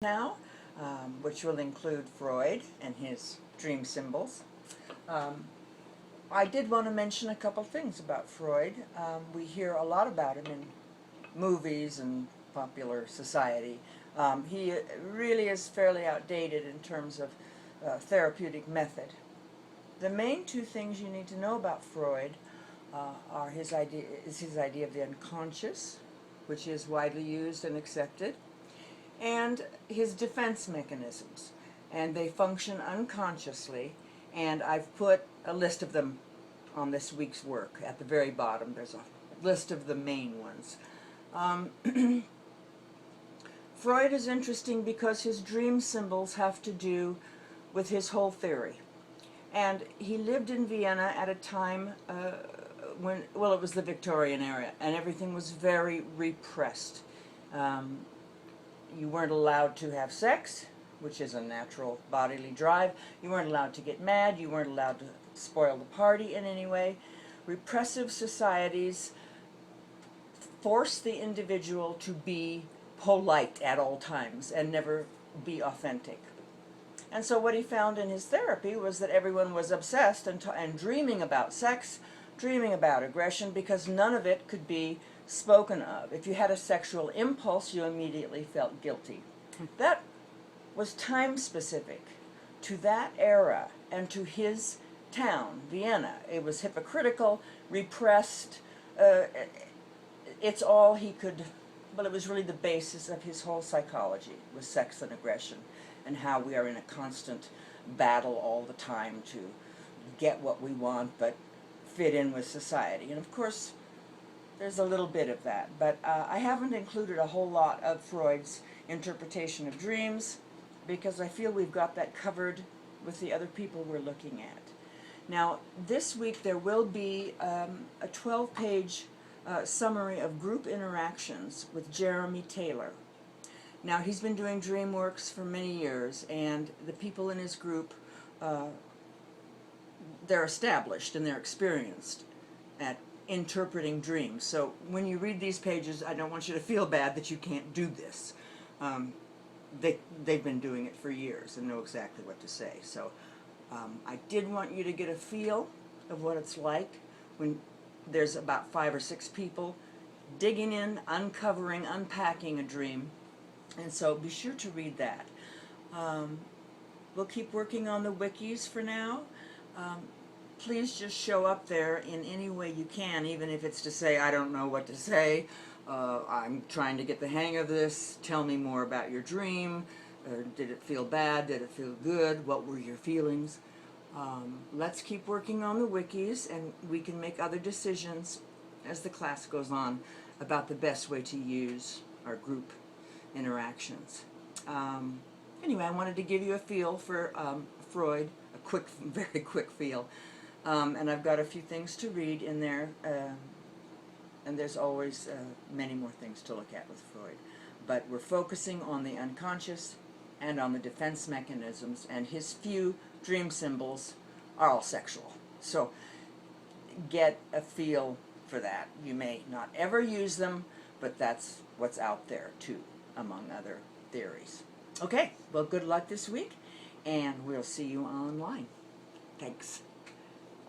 now, which will include Freud and his dream symbols. I did want to mention a couple things about Freud. We hear a lot about him in movies and popular society. He really is fairly outdated in terms of therapeutic method. The main two things you need to know about Freud are his idea of the unconscious, which is widely used and accepted, and his defense mechanisms. And they function unconsciously, and I've put a list of them on this week's work. At the very bottom there's a list of the main ones. Freud is interesting because his dream symbols have to do with his whole theory. And he lived in Vienna at a time when, well, it was the Victorian era, and everything was very repressed. You weren't allowed to have sex, which is a natural bodily drive. You weren't allowed to get mad. You weren't allowed to spoil the party in any way. Repressive societies forced the individual to be polite at all times and never be authentic. And so what he found in his therapy was that everyone was obsessed and dreaming about sex, dreaming about aggression, because none of it could be spoken of. If you had a sexual impulse, you immediately felt guilty. That was time specific to that era and to his town, Vienna. It was hypocritical, repressed. It's all he could, well, it was really the basis of his whole psychology, was sex and aggression, and how we are in a constant battle all the time to get what we want but fit in with society. And of course, there's a little bit of that, but I haven't included a whole lot of Freud's interpretation of dreams because I feel we've got that covered with the other people we're looking at. Now, this week there will be a 12-page summary of group interactions with Jeremy Taylor. Now, he's been doing dream works for many years, and the people in his group, they're established and they're experienced at interpreting dreams. So when you read these pages, I don't want you to feel bad that you can't do this. They've been doing it for years and know exactly what to say. So I did want you to get a feel of what it's like when there's about 5 or 6 people digging in, uncovering, unpacking a dream. And so be sure to read that. We'll keep working on the wikis for now. Please just show up there in any way you can, even if it's to say, I don't know what to say, I'm trying to get the hang of this, tell me more about your dream, did it feel bad, did it feel good, what were your feelings? Let's keep working on the wikis, and we can make other decisions as the class goes on about the best way to use our group interactions. Anyway, I wanted to give you a feel for Freud, a quick, very quick feel. And I've got a few things to read in there, and there's always many more things to look at with Freud. But we're focusing on the unconscious and on the defense mechanisms, and his few dream symbols are all sexual. So get a feel for that. You may not ever use them, but that's what's out there too, among other theories. Okay, well, good luck this week, and we'll see you online. Thanks.